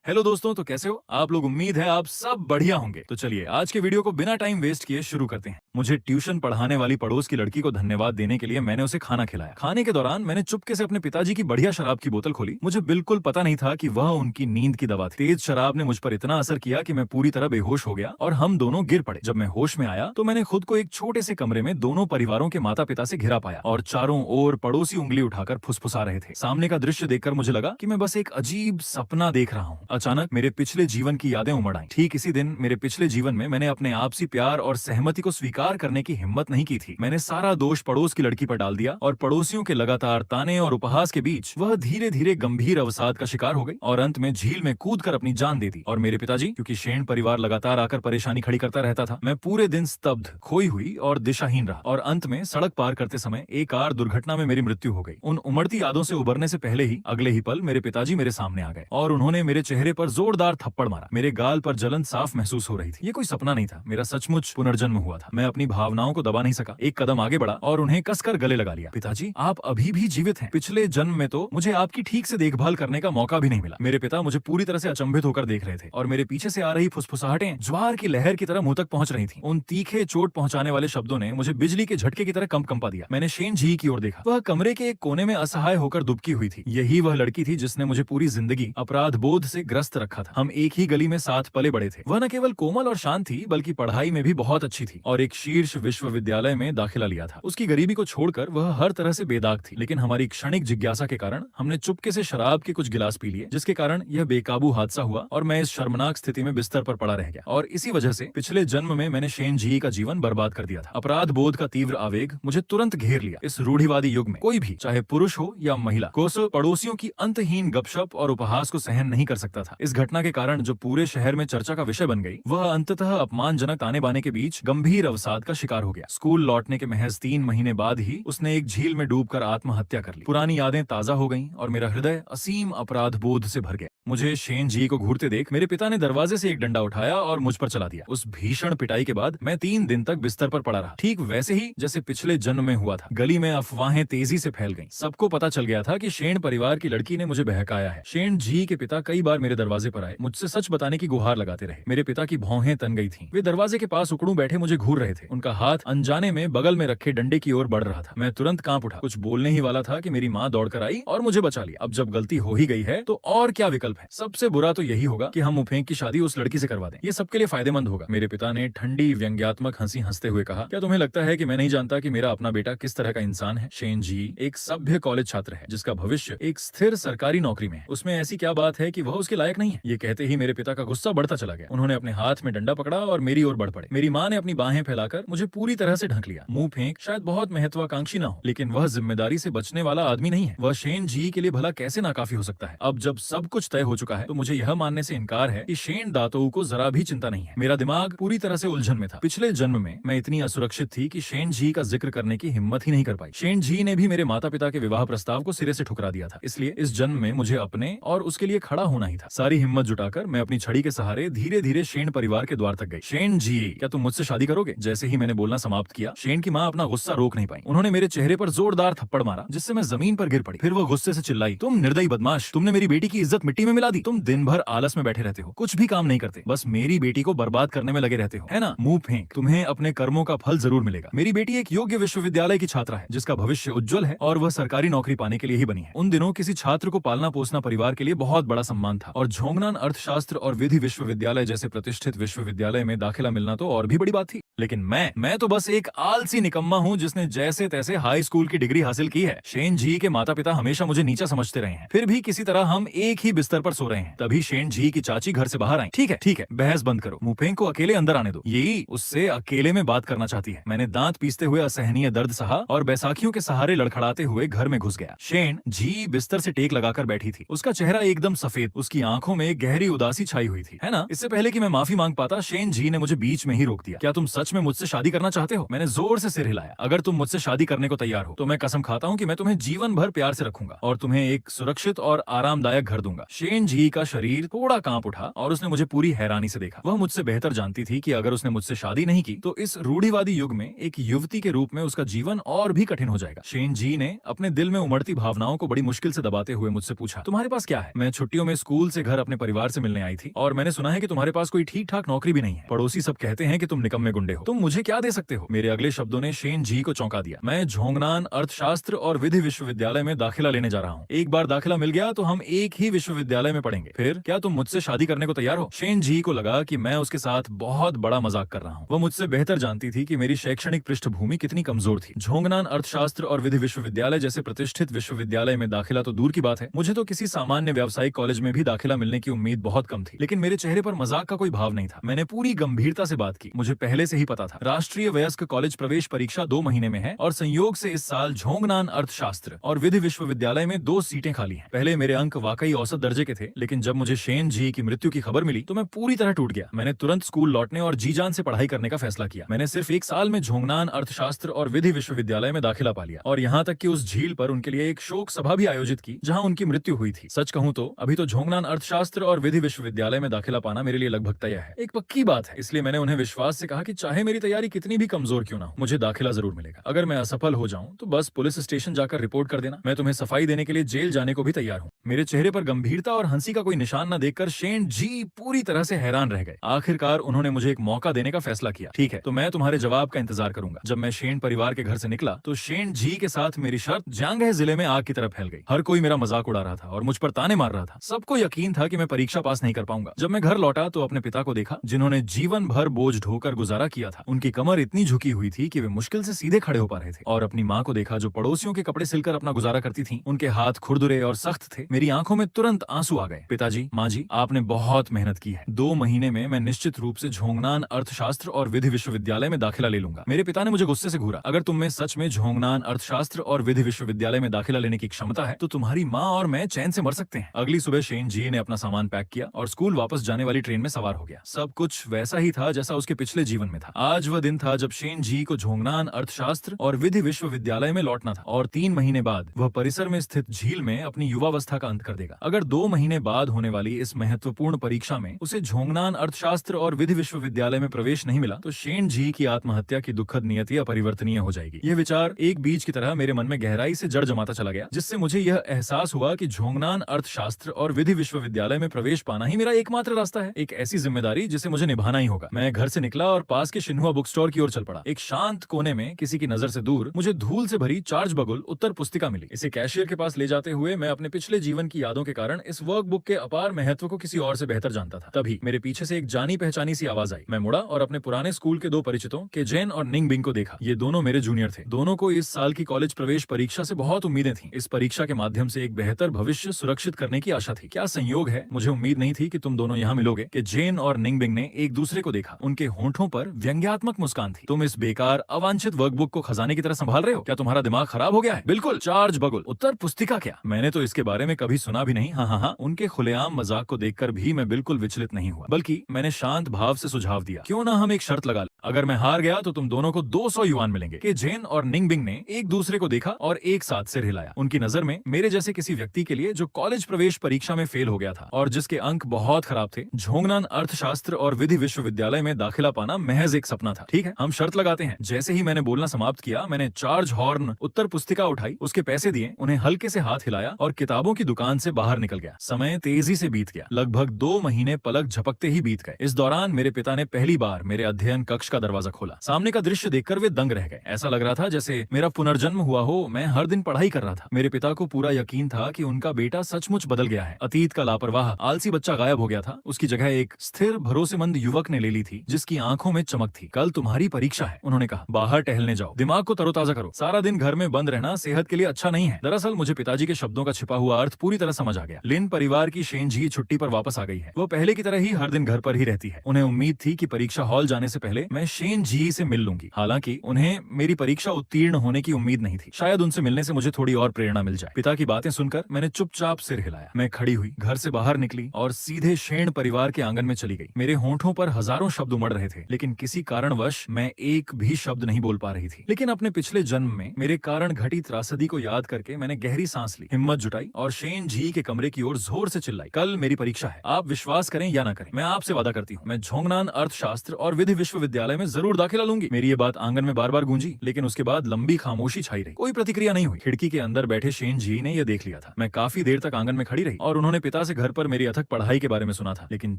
Hello दोस्तों, तो कैसे हो आप लोग। उम्मीद है आप सब बढ़िया होंगे। तो चलिए आज के वीडियो को बिना टाइम वेस्ट किए शुरू करते हैं। मुझे ट्यूशन पढ़ाने वाली पड़ोस की लड़की को धन्यवाद देने के लिए मैंने उसे खाना खिलाया। खाने के दौरान मैंने चुपके से अपने पिताजी की बढ़िया शराब की बोतल खोली। मुझे बिल्कुल पता नहीं था कि वह उनकी नींद की दवा थी। तेज शराब ने मुझ पर इतना असर किया कि मैं पूरी तरह बेहोश हो गया और हम दोनों गिर पड़े। जब मैं होश में आया तो मैंने खुद को एक छोटे से कमरे में दोनों परिवारों के माता पिता से घिरा पाया और चारों ओर पड़ोसी उंगली उठाकर फुसफुसा रहे थे। सामने का दृश्य देखकर मुझे लगा कि मैं बस एक अजीब सपना देख रहा हूँ। अचानक मेरे पिछले जीवन की यादें उमड़ आईं। ठीक इसी दिन मेरे पिछले जीवन में मैंने अपने आपसी प्यार और सहमति को स्वीकार करने की हिम्मत नहीं की थी। मैंने सारा दोष पड़ोस की लड़की पर डाल दिया और पड़ोसियों के लगातार ताने और उपहास के बीच वह धीरे धीरे गंभीर अवसाद का शिकार हो गई और अंत में झील में कूदकर अपनी जान दे दी। और मेरे पिताजी, क्योंकि शेन परिवार लगातार आकर परेशानी खड़ी करता रहता था, मैं पूरे दिन स्तब्ध, खोई हुई और दिशाहीन रहा। और अंत में सड़क पार करते समय एक कार दुर्घटना में मेरी मृत्यु हो गई। उन उमड़ती यादों से उबरने से पहले ही अगले ही पल मेरे पिताजी मेरे सामने आ गए और उन्होंने मेरे चेहरे पर जोरदार थप्पड़ मारा। मेरे गाल पर जलन साफ महसूस हो रही थी। ये कोई सपना नहीं था, मेरा सचमुच पुनर्जन्म हुआ था। मैं अपनी भावनाओं को दबा नहीं सका, एक कदम आगे बढ़ा और उन्हें कसकर गले लगा लिया। पिताजी, आप अभी भी जीवित हैं। पिछले जन्म में तो मुझे आपकी ठीक से देखभाल करने का मौका भी नहीं मिला। मेरे पिता मुझे पूरी तरह से अचंभित होकर देख रहे थे और मेरे पीछे से आ रही फुसफुसाहटें ज्वार की लहर की तरह मुंह तक पहुंच रही थी। उन तीखे चोट पहुंचाने वाले शब्दों ने मुझे बिजली के झटके की तरह कंपा दिया। मैंने शेन जी की ओर देखा। वह कमरे के एक कोने में असहाय होकर दुबकी हुई थी। यही वह लड़की थी जिसने मुझे पूरी जिंदगी अपराध बोध से ग्रस्त रखा था। हम एक ही गली में साथ पले बड़े थे। वह न केवल कोमल और शांत थी बल्कि पढ़ाई में भी बहुत अच्छी थी और एक शीर्ष विश्वविद्यालय में दाखिला लिया था। उसकी गरीबी को छोड़कर वह हर तरह से बेदाग थी। लेकिन हमारी क्षणिक जिज्ञासा के कारण हमने चुपके से शराब के कुछ गिलास पी लिए, जिसके कारण यह बेकाबू हादसा हुआ और मैं इस शर्मनाक स्थिति में बिस्तर पर पड़ा रह गया। और इसी वजह से पिछले जन्म में मैंने शेन जी का जीवन बर्बाद कर दिया था। अपराध बोध का तीव्र आवेग मुझे तुरंत घेर लिया। इस रूढ़िवादी युग में कोई भी, चाहे पुरुष हो या महिला, कोसों पड़ोसियों की अंतहीन गपशप और उपहास को सहन नहीं कर सकता था। इस घटना के कारण जो पूरे शहर में चर्चा का विषय बन गई, वह अंततः अपमानजनक ताने बाने के बीच गंभीर अवसाद का शिकार हो गया। स्कूल लौटने के महज 3 महीने बाद ही उसने एक झील में डूबकर आत्महत्या कर ली। पुरानी यादें ताजा हो गईं और मेरा हृदय असीम अपराध बोध से भर गया। मुझे शेन जी को घूरते देख मेरे पिता ने दरवाजे से एक डंडा उठाया और मुझ पर चला दिया। उस भीषण पिटाई के बाद मैं 3 दिन तक बिस्तर पर पड़ा रहा, ठीक वैसे ही जैसे पिछले जन्म में हुआ था। गली में अफवाहें तेजी से फैल गईं। सबको पता चल गया था कि शेन परिवार की लड़की ने मुझे बहकाया है। शेन जी के पिता कई बार मेरे दरवाजे पर आए, मुझसे सच बताने की गुहार लगाते रहे। मेरे पिता की भौहें तन गई थीं। वे दरवाजे के पास उकड़ू बैठे मुझे घूर रहे थे। उनका हाथ अनजाने में बगल में रखे डंडे की ओर बढ़ रहा था। मैं तुरंत कांप उठा। कुछ बोलने ही वाला था कि मेरी माँ दौड़कर आई और मुझे बचा लिया। अब जब गलती हो ही गई है तो और क्या विकल्प है। सबसे बुरा तो यही होगा कि हम मुफेंक की शादी उस लड़की से करवा दें। ये सबके लिए फायदेमंद होगा। मेरे पिता ने ठंडी व्यंग्यात्मक हंसी हंसते हुए कहा, क्या तुम्हें लगता है कि मैं नहीं जानता कि मेरा अपना बेटा किस तरह का इंसान है? शेन जी एक सभ्य कॉलेज छात्र है जिसका भविष्य एक स्थिर सरकारी नौकरी में है। उसमें ऐसी क्या बात है कि वह उसके लायक नहीं है? ये कहते ही मेरे पिता का गुस्सा बढ़ता चला गया। उन्होंने अपने हाथ में डंडा पकड़ा और मेरी ओर बढ़ पड़े। मेरी माँ ने अपनी बाहें फैलाकर मुझे पूरी तरह से ढक लिया। मुंह फेंक शायद बहुत महत्वाकांक्षी ना हो, लेकिन वह जिम्मेदारी से बचने वाला आदमी नहीं है। वह शेन जी के लिए भला कैसे नाकाफी हो सकता है? अब जब सब कुछ तय हो चुका है तो मुझे यह मानने से इनकार है कि शेन दातोऊ को जरा भी चिंता नहीं है। मेरा दिमाग पूरी तरह से उलझन में था। पिछले जन्म में मैं इतनी असुरक्षित थी कि शेन जी का जिक्र करने की हिम्मत ही नहीं कर पाई। शेन जी ने भी मेरे माता पिता के विवाह प्रस्ताव को सिरे से ठुकरा दिया था। इसलिए इस जन्म में मुझे अपने और उसके लिए खड़ा होना ही था। सारी हिम्मत जुटाकर मैं अपनी छड़ी के सहारे धीरे धीरे शेन परिवार के द्वार तक गई। शेन जी, क्या तुम मुझसे शादी करोगे? जैसे ही मैंने बोलना समाप्त किया, शेन की माँ अपना गुस्सा रोक नहीं पाई। उन्होंने मेरे चेहरे पर जोरदार थप्पड़ मारा जिससे मैं जमीन पर गिर पड़ी। फिर वो गुस्से से चिल्लाई, तुम निर्दयी बदमाश, तुमने मेरी बेटी की इज्जत मिट्टी में मिला दी। तुम दिन भर आलस में बैठे रहते हो, कुछ भी काम नहीं करते, बस मेरी बेटी को बर्बाद करने में लगे रहते हो, है ना? मुंह फेंक, तुम्हें अपने कर्मों का फल जरूर मिलेगा। मेरी बेटी एक योग्य विश्वविद्यालय की छात्रा है जिसका भविष्य उज्जवल है और वह सरकारी नौकरी पाने के लिए ही बनी है। उन दिनों किसी छात्र को पालना पोसना परिवार के लिए बहुत बड़ा सम्मान था और झोंगनान अर्थशास्त्र और विधि विश्वविद्यालय जैसे प्रतिष्ठित विश्वविद्यालय में दाखिला मिलना तो और भी बड़ी बात थी। लेकिन मैं तो बस एक आलसी निकम्मा हूँ जिसने जैसे तैसे हाई स्कूल की डिग्री हासिल की है। शेन जी के माता पिता हमेशा मुझे नीचा समझते रहे हैं, फिर भी किसी तरह हम एक ही बिस्तर पर सो रहे हैं। तभी शेन जी की चाची घर से बाहर आई। ठीक है, बहस बंद करो, मुफेंक को अकेले अंदर आने दो, यही उससे अकेले में बात करना चाहती है। मैंने दांत पीसते हुए असहनीय दर्द सहा और बैसाखियों के सहारे लड़खड़ाते हुए घर में घुस गया। शेन जी बिस्तर से टेक लगाकर बैठी थी। उसका चेहरा एकदम सफेद, उसकी आंखों में गहरी उदासी छाई हुई थी, है ना? इससे पहले कि मैं माफी मांग पाता, शेन जी ने मुझे बीच में ही रोक दिया। क्या तुम सच सच में मुझसे शादी करना चाहते हो? मैंने जोर से सिर हिलाया। अगर तुम मुझसे शादी करने को तैयार हो तो मैं कसम खाता हूँ कि मैं तुम्हें जीवन भर प्यार से रखूंगा और तुम्हें एक सुरक्षित और आरामदायक घर दूंगा। शेन जी का शरीर थोड़ा कांप उठा और उसने मुझे पूरी हैरानी से देखा। वह मुझसे बेहतर जानती थी कि अगर उसने मुझसे शादी नहीं की तो इस रूढ़िवादी युग में एक युवती के रूप में उसका जीवन और भी कठिन हो जाएगा। शेन जी ने अपने दिल में उमड़ती भावनाओं को बड़ी मुश्किल से दबाते हुए मुझसे पूछा, तुम्हारे पास क्या है? मैं छुट्टियों में स्कूल से घर अपने परिवार से मिलने आई थी और मैंने सुना है कि तुम्हारे पास कोई ठीक ठाक नौकरी भी नहीं है। पड़ोसी सब कहते हैं कि तुम निकम्मे गुंडे हो। तुम मुझे क्या दे सकते हो? मेरे अगले शब्दों ने शेन जी को चौंका दिया। मैं झोंगनान अर्थशास्त्र और विधि विश्वविद्यालय में दाखिला लेने जा रहा हूँ। एक बार दाखिला मिल गया तो हम एक ही विश्वविद्यालय में पढ़ेंगे। फिर क्या तुम मुझसे शादी करने को तैयार हो? शेन जी को लगा कि मैं उसके साथ बहुत बड़ा मजाक कर रहा हूँ। वो मुझसे बेहतर जानती थी कि मेरी शैक्षणिक पृष्ठभूमि कितनी कमजोर थी। झोंगनान अर्थशास्त्र और विधि विश्वविद्यालय जैसे प्रतिष्ठित विश्वविद्यालय में दाखिला तो दूर की बात है, मुझे तो किसी सामान्य व्यावसायिक कॉलेज में भी दाखिला मिलने की उम्मीद बहुत कम थी। लेकिन मेरे चेहरे पर मजाक का कोई भाव नहीं था। मैंने पूरी गंभीरता से बात की। मुझे पहले से ही पता था राष्ट्रीय वयस्क कॉलेज प्रवेश परीक्षा 2 महीने में है और संयोग से इस साल झोंगनान अर्थशास्त्र और विधि विश्वविद्यालय में 2 सीटें खाली हैं। पहले मेरे अंक वाकई औसत दर्जे के थे, लेकिन जब मुझे शेन जी की मृत्यु की खबर मिली तो मैं पूरी तरह टूट गया। मैंने तुरंत स्कूल लौटने और जी जान से पढ़ाई करने का फैसला किया। मैंने सिर्फ 1 साल में झोंगनान अर्थशास्त्र और विधि विश्वविद्यालय में दाखिला पा लिया और यहाँ तक कि उस झील पर उनके लिए एक शोक सभा भी आयोजित की जहाँ उनकी मृत्यु हुई थी। सच कहूँ तो अभी तो झोंगनान अर्थशास्त्र और विधि विश्वविद्यालय में दाखिला पाना मेरे लिए लगभग तय है, एक पक्की बात है। इसलिए मैंने उन्हें विश्वास से कहा कि चाहे मेरी तैयारी कितनी भी कमजोर क्यों ना हो, मुझे दाखिला जरूर मिलेगा। अगर मैं असफल हो जाऊं तो बस पुलिस स्टेशन जाकर रिपोर्ट कर देना। मैं तुम्हें सफाई देने के लिए जेल जाने को भी तैयार हूँ। मेरे चेहरे पर गंभीरता और हंसी का कोई निशान न देखकर शेन जी पूरी तरह से हैरान रह गए। आखिरकार उन्होंने मुझे एक मौका देने का फैसला किया। ठीक है, तो मैं तुम्हारे जवाब का इंतजार करूंगा। जब मैं शेन परिवार के घर से निकला तो शेन जी के साथ मेरी शर्त जांगह जिले में आग की तरह फैल गई। हर कोई मेरा मजाक उड़ा रहा था और मुझ पर ताने मार रहा था। सबको यकीन था कि मैं परीक्षा पास नहीं कर पाऊंगा। जब मैं घर लौटा तो अपने पिता को देखा जिन्होंने जीवन भर बोझ ढोकर गुजारा किया था। उनकी कमर इतनी झुकी हुई थी कि वे मुश्किल से सीधे खड़े हो पा रहे थे। और अपनी माँ को देखा जो पड़ोसियों के कपड़े सिलकर अपना गुजारा करती थी। उनके हाथ खुरदुरे और सख्त थे। मेरी आंखों में तुरंत आंसू आ गए। पिताजी, माँ जी, आपने बहुत मेहनत की है। 2 महीने में मैं निश्चित रूप से झोंगनान अर्थशास्त्र और विधि विश्वविद्यालय में दाखिला ले लूंगा। मेरे पिता ने मुझे गुस्से से घूरा। अगर तुम में सच में झोंगनान अर्थशास्त्र और विधि विश्वविद्यालय में दाखिला लेने की क्षमता है तो तुम्हारी माँ और मैं चैन से मर सकते हैं। अगली सुबह शेन जी ने अपना सामान पैक किया और स्कूल वापस जाने वाली ट्रेन में सवार हो गया। सब कुछ वैसा ही था जैसा उसके पिछले जीवन में था। आज वह दिन था जब शेन जी को झोंगनान अर्थशास्त्र और विधि विश्वविद्यालय में लौटना था और 3 महीने बाद वह परिसर में स्थित झील में अपनी युवावस्था का अंत कर देगा। अगर 2 महीने बाद होने वाली इस महत्वपूर्ण परीक्षा में उसे झोंगनान अर्थशास्त्र और विधि विश्वविद्यालय में प्रवेश नहीं मिला तो शेन जी की आत्महत्या की दुखद नियति अपरिवर्तनीय हो जाएगी। यह विचार एक बीज की तरह मेरे मन में गहराई से जड़ जमाता चला गया, जिससे मुझे यह एहसास हुआ कि झोंगनान अर्थशास्त्र और विधि विश्वविद्यालय में प्रवेश पाना ही मेरा एकमात्र रास्ता है। एक ऐसी जिम्मेदारी जिसे मुझे निभाना ही होगा। मैं घर से निकला और पास के शिन्हुआ बुक स्टोर की ओर चल पड़ा। एक शांत कोने में किसी की नजर से दूर मुझे धूल से भरी चार्ज बगुल उत्तर पुस्तिका मिली। इसे कैशियर के पास ले जाते हुए मैं अपने पिछले जीवन की यादों के कारण इस वर्कबुक के अपार महत्व को किसी और से बेहतर जानता था। तभी मेरे पीछे से एक जानी पहचानी सी आवाज आई। मैं मुड़ा और अपने पुराने स्कूल के 2 परिचितों के जेन और निंग बिंग को देखा। ये दोनों मेरे जूनियर थे। दोनों को इस साल की कॉलेज प्रवेश परीक्षा से बहुत उम्मीदें थी। इस परीक्षा के माध्यम से एक बेहतर भविष्य सुरक्षित करने की आशा थी। क्या संयोग है, मुझे उम्मीद नहीं थी कि तुम दोनों यहाँ मिलोगे। कि जेन और निंग बिंग ने एक दूसरे को देखा। उनके होंठों पर व्यंग्यात्मक मुस्कान थी। तुम इस बेकार अवांछित वर्कबुक को खजाने की तरह संभाल रहे हो? क्या तुम्हारा दिमाग खराब हो गया है? बिल्कुल, चार्ज बगुल उत्तर पुस्तिका क्या? मैंने तो इसके बारे में कभी सुना भी नहीं। हाँ, उनके खुलेआम मजाक को देखकर भी मैं बिल्कुल विचलित नहीं हुआ, बल्कि मैंने शांत भाव से सुझाव दिया, क्यों ना हम एक शर्त लगा लें। अगर मैं हार गया तो तुम दोनों को 200 युआन मिलेंगे। कि जेन और निंग बिंग ने एक दूसरे को देखा और एक साथ सिर हिलाया। उनकी नजर में मेरे जैसे किसी व्यक्ति के लिए जो कॉलेज प्रवेश परीक्षा में फेल हो गया था और जिसके अंक बहुत खराब थे, झोंगनान अर्थशास्त्र और विधि विश्वविद्यालय में दाखिला पाना महज एक सपना था। ठीक है, हम शर्त लगाते हैं। जैसे ही मैंने बोलना समाप्त किया, मैंने चार्ज हॉर्न उत्तर पुस्तिका उठाई, उसके पैसे दिए, उन्हें हल्के से हाथ हिलाया और किताबों की दुकान से बाहर निकल गया। समय तेजी से बीत गया। लगभग 2 महीने पलक झपकते ही बीत गए। इस दौरान मेरे पिता ने पहली बार मेरे अध्ययन कक्ष का दरवाजा खोला। सामने का दृश्य देखकर वे दंग रह गए। ऐसा लग रहा था जैसे मेरा पुनर्जन्म हुआ हो। मैं हर दिन पढ़ाई कर रहा था। मेरे पिता को पूरा यकीन था कि उनका बेटा सचमुच बदल गया है। अतीत का लापरवाह आलसी बच्चा गायब हो गया था। उसकी जगह एक स्थिर भरोसेमंद युवक ने ले ली थी, जिसकी आंखों में चमक थी। कल तुम्हारी परीक्षा है, उन्होंने कहा। बाहर टहलने जाओ, दिमाग को तरोताजा करो। सारा दिन घर में बंद रहना सेहत के लिए अच्छा नहीं है। दरअसल मुझे पिताजी के शब्दों का छिपा हुआ अर्थ पूरी तरह समझ आ गया। लिन परिवार की शेन जी छुट्टी पर वापस आ गई है। वो पहले की तरह ही हर दिन घर पर ही रहती है। उन्हें उम्मीद थी कि परीक्षा हॉल जाने से पहले मैं शेन जी से मिल लूंगी। हालांकि उन्हें मेरी परीक्षा उत्तीर्ण होने की उम्मीद नहीं थी। शायद उनसे मिलने से मुझे थोड़ी और प्रेरणा मिल जाए। पिता की बातें सुनकर मैंने चुपचाप सिर हिलाया। मैं खड़ी हुई, घर से बाहर निकली और सीधे शेन परिवार के आंगन में चली गई। मेरे होंठों पर हजारों शब्द उमड़ रहे थे, लेकिन किसी किसी कारणवश मैं एक भी शब्द नहीं बोल पा रही थी। लेकिन अपने पिछले जन्म में मेरे कारण घटी त्रासदी को याद करके मैंने गहरी सांस ली, हिम्मत जुटाई और शेन जी के कमरे की ओर जोर से चिल्लाई, कल मेरी परीक्षा है। आप विश्वास करें या ना करें, मैं आपसे वादा करती हूँ, मैं झोंगनान अर्थशास्त्र और विधि विश्वविद्यालय में जरूर दाखिला लूंगी। मेरी ये बात आंगन में बार बार गूंजी, लेकिन उसके बाद लंबी खामोशी छाई रही, कोई प्रतिक्रिया नहीं हुई। खिड़की के अंदर बैठे शेन जी ने यह देख लिया था। मैं काफी देर तक आंगन में खड़ी रही और उन्होंने पिता से घर पर मेरी अथक पढ़ाई के बारे में सुना था, लेकिन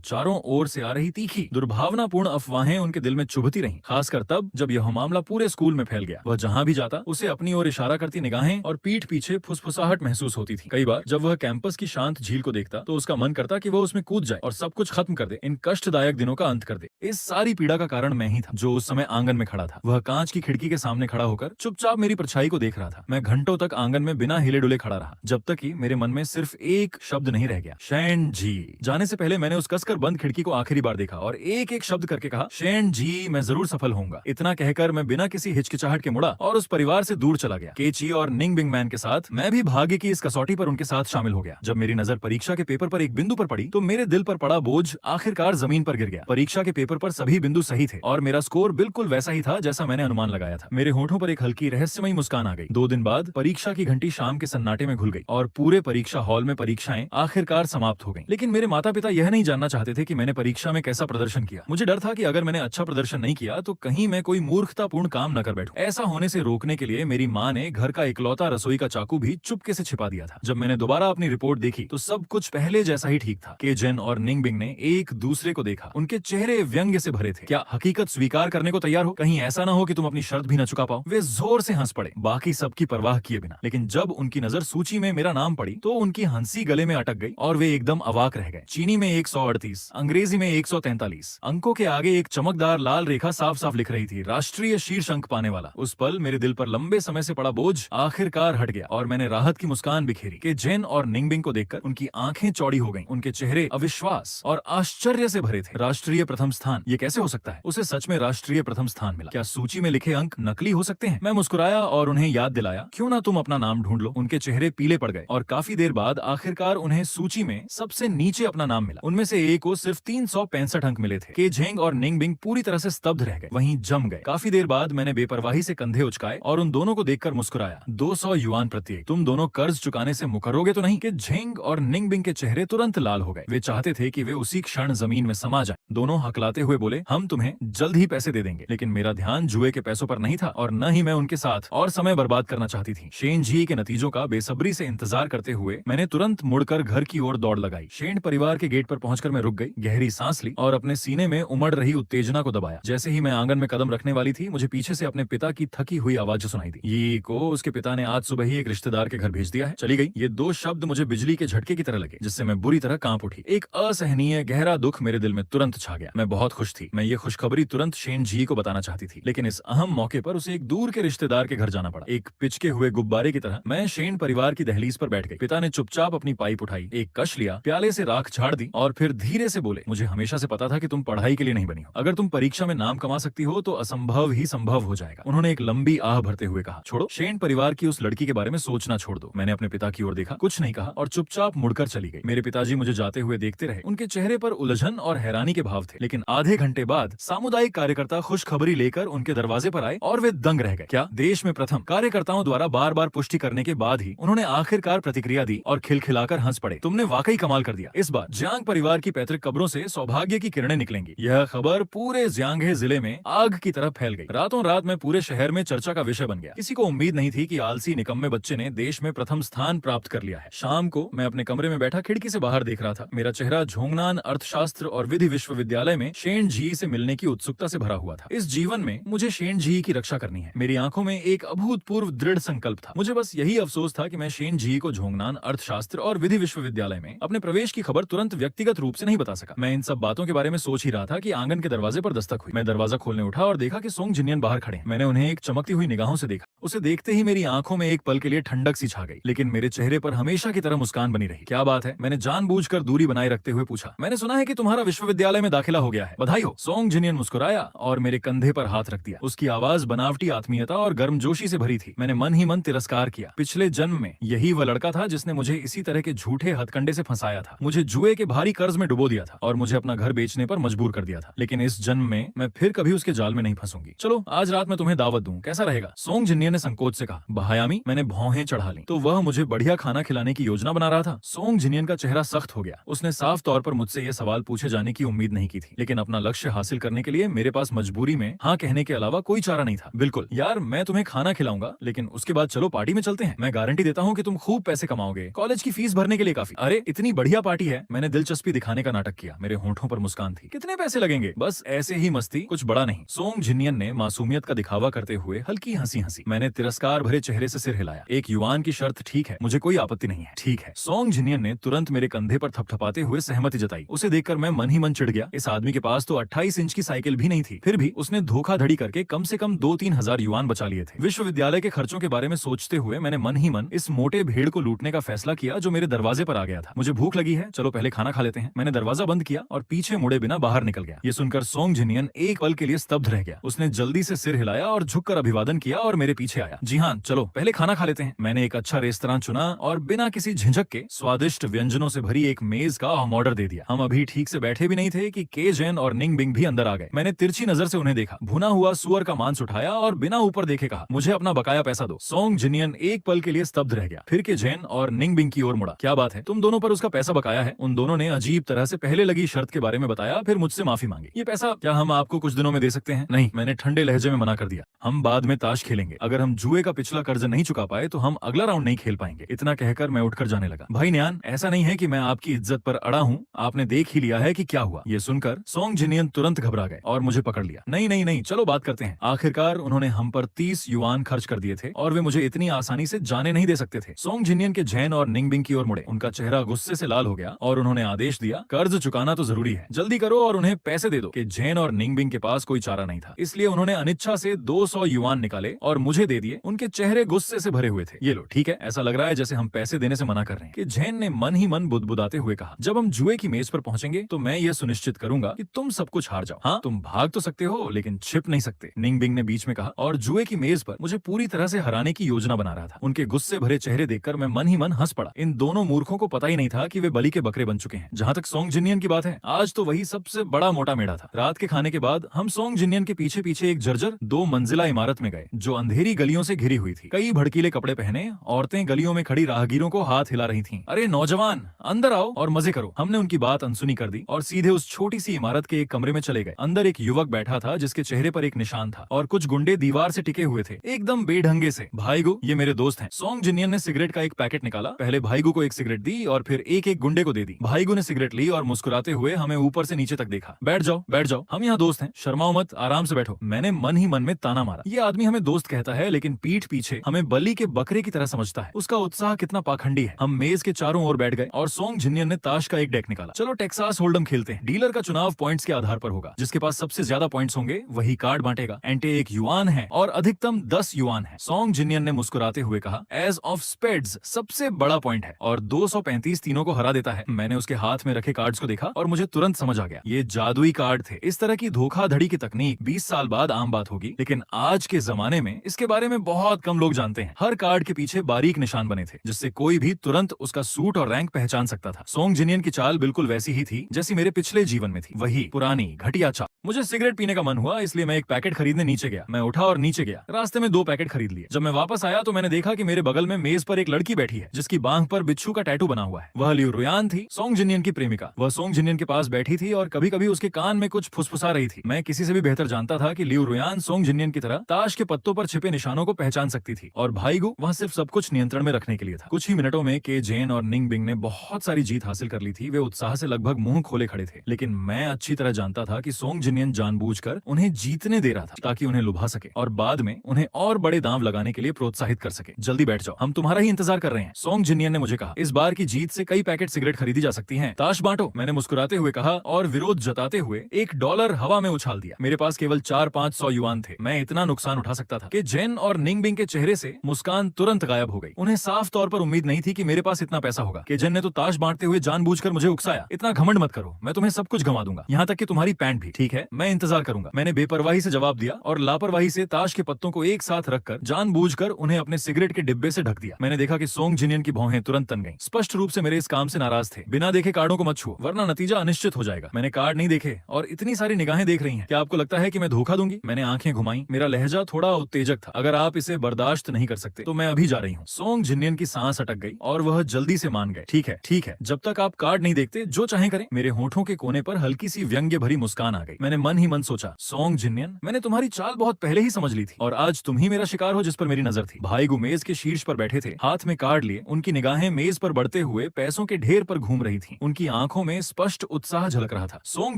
चारों ओर से आ रही तीखी दुर्भावनापूर्ण अफवाहें उनके दिल में चुभती रहीं, खासकर तब जब यह मामला पूरे स्कूल में फैल गया। वह जहां भी जाता उसे अपनी ओर इशारा करती निगाहें और पीठ पीछे फुसफुसाहट महसूस होती थी। कई बार जब वह कैंपस की शांत झील को देखता तो उसका मन करता कि वह उसमें कूद जाए और सब कुछ खत्म कर दे, इन कष्टदायक दिनों का अंत कर दे। इस सारी पीड़ा का कारण मैं ही था, जो उस समय आंगन में खड़ा था। वह कांच की खिड़की के सामने खड़ा होकर चुपचाप मेरी परछाई को देख रहा था। मैं घंटों तक आंगन में बिना हिले डुले खड़ा रहा, जब तक कि मेरे मन में सिर्फ एक शब्द नहीं रह गया, शेन जी। जाने से पहले मैंने उस कसकर बंद खिड़की को आखिरी बार देखा और एक एक शब्द करके कहा, शेन जी, मैं जरूर सफल होऊंगा। इतना कहकर मैं बिना किसी हिचकिचाहट के मुड़ा और उस परिवार से दूर चला गया। केची और निंग बिंग मैन के साथ मैं भी भाग्य की इस कसौटी पर उनके साथ शामिल हो गया। जब मेरी नजर परीक्षा के पेपर पर एक बिंदु पर पड़ी तो मेरे दिल पर पड़ा बोझ आखिरकार जमीन पर गिर गया। परीक्षा के पेपर पर सभी बिंदु सही थे और मेरा स्कोर बिल्कुल वैसा ही था जैसा मैंने अनुमान लगाया था। मेरे होठों पर एक हल्की रहस्यमयी मुस्कान आ गई। 2 दिन बाद परीक्षा की घंटी शाम के सन्नाटे में घुल गई और पूरे परीक्षा हॉल में परीक्षाएं आखिरकार समाप्त हो गईं। लेकिन मेरे माता पिता यह नहीं जानना चाहते थे कि मैंने परीक्षा में कैसा प्रदर्शन किया। मुझे डर था कि अगर मैंने अच्छा प्रदर्शन नहीं किया तो कहीं मैं कोई मूर्खतापूर्ण काम न कर बैठूं। ऐसा होने से रोकने के लिए मेरी माँ ने घर का इकलौता रसोई का चाकू भी चुपके से छिपा दिया था। जब मैंने दोबारा अपनी रिपोर्ट देखी तो सब कुछ पहले जैसा ही ठीक था। के जेन और निंग बिंग ने एक दूसरे को देखा, उनके चेहरे व्यंग्य से भरे थे। क्या हकीकत स्वीकार करने को तैयार हो? कहीं ऐसा ना हो कि तुम अपनी शर्त भी न चुका पाओ। वे जोर से हंस पड़े, बाकी सबकी परवाह किए बिना। लेकिन जब उनकी नजर सूची में मेरा नाम पड़ी तो उनकी हंसी गले में अटक गई और वे एकदम अवाक रह गए। चीनी में 138, अंग्रेजी में 143 अंकों के आगे एक चमकदार लाल रेखा साफ साफ लिख रही थी, राष्ट्रीय शीर्ष अंक पाने वाला। उस पल मेरे दिल पर लंबे समय से पड़ा बोझ आखिरकार हट गया और मैंने राहत की मुस्कान बिखेरी। के जेन और निंगबिंग को देखकर उनकी आंखें चौड़ी हो गईं। उनके चेहरे अविश्वास और आश्चर्य से भरे थे। राष्ट्रीय प्रथम स्थान, ये कैसे हो सकता है? उसे सच में राष्ट्रीय प्रथम स्थान मिला। क्या सूची में लिखे अंक नकली हो सकते हैं? मैं मुस्कुराया और उन्हें याद दिलाया, क्यों ना तुम अपना नाम ढूंढ लो। उनके चेहरे पीले पड़ गए और काफी देर बाद आखिरकार उन्हें सूची में सबसे नीचे अपना नाम मिला। उनमें से एक को सिर्फ 365 अंक मिले थे। के झेंग और निंगबिंग पूरी तरह से स्तब्ध रह गए, वहीं जम गए। काफी देर बाद मैंने बेपरवाही से कंधे उचकाए और उन दोनों को देखकर मुस्कुराया। 200 युआन प्रत्येक। तुम दोनों कर्ज चुकाने से मुकरोगे तो नहीं? के झेंग और निंगबिंग के चेहरे तुरंत लाल हो गए। वे चाहते थे कि वे उसी क्षण जमीन में समा जाएं। दोनों हकलाते हुए बोले, हम तुम्हें जल्द ही पैसे दे देंगे। लेकिन मेरा ध्यान जुए के पैसों पर नहीं था और न ही मैं उनके साथ और समय बर्बाद करना चाहती थी। शेन जी के नतीजों का बेसब्री से इंतजार करते हुए मैंने तुरंत मुड़कर घर की ओर दौड़ लगाई। शेन परिवार के गेट पर पहुंचकर मैं रुक गई, गहरी सांस ली और अपने सीने में उमड़ रही उत्तेजना को दबाया। जैसे ही मैं आंगन में कदम रखने वाली थी, मुझे पीछे से अपने पिता की थकी हुई आवाज सुनाई दी। ये को उसके पिता ने आज सुबह ही एक रिश्तेदार के घर भेज दिया है, चली गई। ये 2 शब्द मुझे बिजली के झटके की तरह लगे, जिससे मैं बुरी तरह कांप उठी। एक असहनीय गहरा दुख मेरे दिल में तुरंत छा गया। मैं बहुत खुश थी। मैं ये खुशखबरी तुरंत शेन जी को बताना चाहती थी, लेकिन इस अहम मौके पर उसे एक दूर के रिश्तेदार के घर जाना पड़ा। एक पिचके हुए गुब्बारे की तरह मैं शेन परिवार की दहलीज पर बैठ गई। पिता ने चुपचाप अपनी पाइप उठाई, एक कश लिया, प्याले से राख झाड़ दी और फिर धीरे से बोले, मुझे हमेशा से पता था कि तुम पढ़ाई के लिए नहीं बनी हो। अगर तुम परीक्षा में नाम कमा सकती हो तो असंभव ही संभव हो जाएगा। उन्होंने एक लंबी आह भरते हुए कहा, छोड़ो, शेन परिवार की उस लड़की के बारे में सोचना छोड़ दो। मैंने अपने पिता की ओर देखा, कुछ नहीं कहा और चुपचाप मुड़कर चली गई। मेरे पिताजी मुझे जाते हुए देखते रहे। उनके चेहरे पर उलझन और हैरानी के भाव थे। लेकिन आधे घंटे बाद सामुदायिक कार्यकर्ता खुशखबरी लेकर उनके दरवाजे पर आए और वे दंग रह गए। क्या देश में प्रथम? कार्यकर्ताओं द्वारा बार बार पुष्टि करने के बाद ही उन्होंने आखिरकार प्रतिक्रिया दी और खिलखिलाकर हंस पड़े। तुमने वाकई कमाल कर दिया। इस बार जियांग परिवार की पैतृक कब्रों से सौभाग्य की किरणें निकलेंगी। यह खबर पूरे जियांगे जिले में आग की तरह फैल गई। रातों रात में पूरे शहर में चर्चा का विषय बन गया। किसी को उम्मीद नहीं थी कि आलसी निकम्मे बच्चे ने देश में प्रथम स्थान प्राप्त कर लिया है। शाम को मैं अपने कमरे में बैठा खिड़की से बाहर देख रहा था। मेरा चेहरा झोंगनान अर्थशास्त्र और विधि विश्वविद्यालय में शेन जी से मिलने की उत्सुकता से भरा हुआ था। इस जीवन में मुझे शेन जी की रक्षा करनी है। मेरी आंखों में एक अभूतपूर्व दृढ़ संकल्प था। मुझे बस यही अफसोस था कि मैं शेन जी को झोंगनान अर्थशास्त्र और विधि विश्वविद्यालय में अपने प्रवेश की खबर तुरंत व्यक्तिगत रूप से नहीं बता सका। मैं इन सब बातों के बारे में सोच ही रहा था कि आंगन के दरवाजे पर दस्तक हुई। मैं दरवाजा खोलने उठा और देखा कि सोंग जिनियन बाहर खड़े हैं। मैंने उन्हें एक चमकती हुई निगाहों से देखा। उसे देखते ही मेरी आंखों में एक पल के लिए ठंडक सी छा गई, लेकिन मेरे चेहरे पर हमेशा की तरह मुस्कान बनी रही। क्या बात है? मैंने जानबूझकर दूरी बनाए रखते हुए पूछा। मैंने सुना है कि तुम्हारा विश्वविद्यालय में दाखिला हो गया है, बधाई हो। सोंग जिनियन मुस्कुराया और मेरे कंधे पर हाथ रख दिया। उसकी आवाज बनावटी आत्मीयता और गर्मजोशी से भरी थी। मैंने मन ही मन तिरस्कार किया। पिछले जन्म में यही वह लड़का था जिसने मुझे इसी तरह के झूठे हथकंडे से फंसाया था, मुझे जुए के भारी कर्ज में डुबो दिया था और मुझे अपना घर बेचने पर मजबूर कर दिया था। लेकिन इस जन्म में जाने मैं फिर कभी उसके जाल में नहीं फंसूंगी। चलो आज रात मैं तुम्हें दावत दूं, कैसा रहेगा? सोंग जिन्नियन ने संकोच से कहा। भायामी, मैंने भौहें चढ़ा ली। तो वह मुझे बढ़िया खाना खिलाने की योजना बना रहा था? सोंग जिन्नियन का चेहरा सख्त हो गया। उसने साफ तौर पर मुझसे यह सवाल पूछे जाने की उम्मीद नहीं की थी, लेकिन अपना लक्ष्य हासिल करने के लिए मेरे पास मजबूरी में हाँ कहने के अलावा कोई चारा नहीं था। बिल्कुल यार, मैं तुम्हें खाना खिलाऊंगा, लेकिन उसके बाद चलो पार्टी में चलते हैं। मैं गारंटी देता हूँ कि तुम खूब पैसे कमाओगे, कॉलेज की फीस भरने के लिए काफी। अरे इतनी बढ़िया पार्टी है। मैंने दिलचस्पी दिखाने का नाटक किया। मेरे होंठों पर मुस्कान थी। कितने पैसे लगेंगे? बस ऐसे ही मस्ती, कुछ बड़ा नहीं। सोंग जिन्नियन ने मासूमियत का दिखावा करते हुए हल्की हंसी हंसी। मैंने तिरस्कार भरे चेहरे से सिर हिलाया। 1 युआन की शर्त ठीक है, मुझे कोई आपत्ति नहीं है। ठीक है। सोंग जिन्नियन ने तुरंत मेरे कंधे पर थपथपाते हुए सहमति जताई। उसे देखकर मैं मन ही मन चिढ़ गया। इस आदमी के पास तो 28 इंच की साइकिल भी नहीं थी, फिर भी उसने धोखाधड़ी करके कम से कम 2-3 हजार युआन बचा लिए थे। विश्वविद्यालय के खर्चों के बारे में सोचते हुए मैंने मन ही मन इस मोटे भेड़ को लूटने का फैसला किया जो मेरे दरवाजे पर आ गया था। मुझे भूख लगी है, चलो पहले खाना खा लेते हैं। मैंने दरवाजा बंद किया और पीछे मुड़े बिना बाहर निकल गया। ये सुनकर सोंग जिन्नियन एक पल के लिए स्तब्ध रह गया। उसने जल्दी से सिर हिलाया और झुककर अभिवादन किया और मेरे पीछे आया। जी हाँ, चलो पहले खाना खा लेते हैं। मैंने एक अच्छा रेस्तरां चुना और बिना किसी झिझक के स्वादिष्ट व्यंजनों से भरी एक मेज का ऑर्डर दे दिया। हम अभी ठीक से बैठे भी नहीं थे कि के जेन और निंग बिंग भी अंदर आ गए। मैंने तिरछी नजर से उन्हें देखा। भुना हुआ सुअर का मांस उठाया और बिना ऊपर देखे कहा, मुझे अपना बकाया पैसा दो। सोंग जिन्नियन एक पल के लिए स्तब्ध रह गया, फिर के जेन और निंग बिंग की ओर मुड़ा। क्या बात है, तुम दोनों पर उसका पैसा बकाया है? उन दोनों ने अजीब तरह से पहले लगी शर्त के बारे में बताया, फिर मुझसे माफी मांगी। ये पैसा क्या हम आपको कुछ दिनों में दे सकते हैं? नहीं, मैंने ठंडे लहजे में मना कर दिया। हम बाद में ताश खेलेंगे। अगर हम जुए का पिछला कर्ज नहीं चुका पाए तो हम अगला राउंड नहीं खेल पाएंगे। इतना कहकर मैं उठकर जाने लगा। भाई न्यान, ऐसा नहीं है कि मैं आपकी इज्जत पर अड़ा हूँ, आपने देख ही लिया है कि क्या हुआ। ये सुनकर सोंग जिन्नियन तुरंत घबरा गए और मुझे पकड़ लिया। नहीं नहीं नहीं, चलो बात करते हैं। आखिरकार उन्होंने हम पर 30 युआन खर्च कर दिए थे और वे मुझे इतनी आसानी से जाने नहीं दे सकते थे। सोंग जिन्नियन के जैन और निंग बिंग की ओर मुड़े। उनका चेहरा गुस्से से लाल हो गया और उन्होंने आदेश दिया, कर्ज चुकाना तो जरूरी है, जल्दी करो और उन्हें पैसे दे दो। कि जैन और निंग बिंग के पास कोई चारा नहीं था, इसलिए उन्होंने अनिच्छा से 200 युआन निकाले और मुझे दे दिए। उनके चेहरे गुस्से से भरे हुए थे। ये लो, ठीक है, ऐसा लग रहा है जैसे हम पैसे देने से मना कर रहे हैं। कि जैन ने मन ही मन बुदबुदाते हुए कहा, जब हम जुए की मेज पर पहुंचेंगे तो मैं ये सुनिश्चित करूंगा कि तुम सब कुछ हार जाओ। हाँ, तुम भाग तो सकते हो लेकिन छिप नहीं सकते, निंग बिंग ने बीच में कहा और जुए की मेज पर मुझे पूरी तरह से हराने की योजना बना रहा था। उनके गुस्से भरे चेहरे देखकर मैं मन ही मन हंस पड़ा। इन दोनों मूर्खों को पता ही नहीं था कि वे बलि के बकरे बन चुके हैं। जहाँ तक सोंग जिन्नियन की बात है, आज तो वही सबसे बड़ा मोटा मेढ़ा था। रात के खाने के बाद हम सोंग जिन्नियन के पीछे पीछे एक जर्जर 2 मंजिला इमारत में गए जो अंधेरी गलियों से घिरी हुई थी। कई भड़कीले कपड़े पहने औरतें गलियों में खड़ी राहगीरों को हाथ हिला रही थीं। अरे नौजवान, अंदर आओ और मजे करो। हमने उनकी बात अनसुनी कर दी और सीधे उस छोटी सी इमारत के एक कमरे में चले गए। अंदर एक युवक बैठा था जिसके चेहरे पर एक निशान था और कुछ गुंडे दीवार से टिके हुए थे, एकदम बेढंगे से। भाईगू, ये मेरे दोस्त हैं। सोंग जिन्नियन ने सिगरेट का एक पैकेट निकाला। पहले भाईगू को एक सिगरेट दी और फिर एक एक गुंडे को दे दी। भाईगू ने सिगरेट ली और मुस्कुराते हुए हमें ऊपर से नीचे तक देखा। बैठ जाओ, बैठ जाओ, हम यहाँ दोस्त हैं, शर्माओ मत, आराम से बैठो। मैंने मन ही मन में ताना मारा, ये आदमी हमें दोस्त कहता है लेकिन पीठ पीछे हमें बलि के बकरे की तरह समझता है। उसका उत्साह कितना पाखंडी है। हम मेज के चारों ओर बैठ गए और सोंग जिन्नियन ने ताश का एक डेक निकाला। चलो टेक्सास होल्डम खेलते हैं। डीलर का चुनाव पॉइंट्स के आधार पर होगा। जिसके पास सबसे ज्यादा पॉइंट्स होंगे वही कार्ड बांटेगा। एंटे 1 युआन है और अधिकतम 10 युआन है। सोंग जिन्नियन ने मुस्कुराते हुए कहा, एज ऑफ स्पेड्स सबसे बड़ा पॉइंट है और 235 तीनों को हरा देता है। मैंने उसके हाथ में रखे कार्ड्स को देखा और मुझे तुरंत समझ आ गया, ये जादुई कार्ड थे। इस तरह की धोखाधड़ी की तकनीक 20 साल बाद आम बात होगी, लेकिन आज के जमाने में इसके बारे में बहुत कम लोग जानते हैं। हर कार्ड के पीछे बारीक निशान बने थे जिससे कोई भी तुरंत उसका सूट और रैंक पहचान सकता था। सोंग जिन्नियन की चाल बिल्कुल वैसी ही थी जैसी मेरे पिछले जीवन में थी, वही पुरानी घटिया चाल। मुझे सिगरेट पीने का मन हुआ, इसलिए मैं एक पैकेट खरीदने नीचे गया। मैं उठा और नीचे गया। रास्ते में 2 पैकेट खरीद लिए। जब मैं वापस आया तो मैंने देखा कि मेरे बगल में मेज पर एक लड़की बैठी है जिसकी बांह पर बिच्छू का टैटू बना हुआ है। वह लियू रुयान थी, सोंग जिन्नियन की प्रेमिका। वह सोंग जिन्नियन के पास बैठी थी और कभी कभी उसके कान में कुछ फुसफुसा रही थी। मैं किसी से भी बेहतर जानता था कि लियू रुयान सोंग जिन्नियन की तरह ताश के पत्तों पर छिपे निशानों को पहचान सकती थी और भाईगू वहाँ सिर्फ सब कुछ नियंत्रण में रखने के लिए था। कुछ ही मिनटों में के जेन और निंग बिंग ने बहुत सारी जीत हासिल कर ली थी। वे उत्साह से लगभग मुंह खोले खड़े थे, लेकिन मैं अच्छी तरह जानता था कि सोंग जिन्नियन जानबूझकर उन्हें जीतने दे रहा था ताकि उन्हें लुभा सके और बाद में उन्हें और बड़े दांव लगाने के लिए प्रोत्साहित कर सके। जल्दी बैठ जाओ, हम तुम्हारा ही इंतजार कर रहे हैं। सोंग जिन्नियन ने मुझे कहा, इस बार की जीत से कई पैकेट सिगरेट खरीदी जा सकती हैं। ताश बांटो, मैंने मुस्कुराते हुए कहा और विरोध जताते हुए $1 हवा में उछाल दिया। मेरे पास केवल 400-500 युआन थे। मैं इतना नुकसान उठा सकता था कि जेन और निंग बिंग के चेहरे से मुस्कान तुरंत गायब हो गई। उन्हें साफ तौर पर उम्मीद नहीं थी कि मेरे पास इतना पैसा होगा। कि जेन ने तो ताश बांटते हुए जानबूझकर मुझे उकसाया, इतना घमंड मत करो, मैं तुम्हें सब कुछ गंवा दूंगा, यहाँ तक कि तुम्हारी पैंट भी। ठीक है, मैं इंतजार करूंगा। मैंने बेपरवाही से जवाब दिया और लापरवाही से ताश के पत्तों को एक साथ रखकर जानबूझकर उन्हें अपने सिगरेट के डिब्बे से ढक दिया। मैंने देखा कि सोंग जिन्नियन की भौहें तुरंत तन गईं। स्पष्ट रूप से मेरे इस काम से नाराज थे। बिना देखे कार्डों को मत छुओ वरना नतीजा अनिश्चित हो जाएगा। मैंने कार्ड नहीं देखे और इतनी सारी निगाहें निगाहें देख रही हैं। क्या आपको लगता है कि मैं धोखा दूंगी? मैंने आंखें घुमाई। मेरा लहजा थोड़ा उत्तेजक था। अगर आप इसे बर्दाश्त नहीं कर सकते तो मैं अभी जा रही हूँ। सोंग जिनियन की सांस अटक गई और वह जल्दी से मान गए। ठीक है, ठीक है, जब तक आप कार्ड नहीं देखते जो चाहे करें। मेरे होठों के कोने पर हल्की सी व्यंग्य भरी मुस्कान आ गई। मैंने मन ही मन सोचा, सोंग जिनियन, मैंने तुम्हारी चाल बहुत पहले ही समझ ली थी और आज तुम ही मेरा शिकार हो जिस पर मेरी नजर थी। भाईगू मेज के शीर्ष पर बैठे थे, हाथ में कार्ड लिए। उनकी निगाहें मेज पर बढ़ते हुए पैसों के ढेर पर घूम रही थी। उनकी आंखों में स्पष्ट उत्साह झलक रहा था। सोंग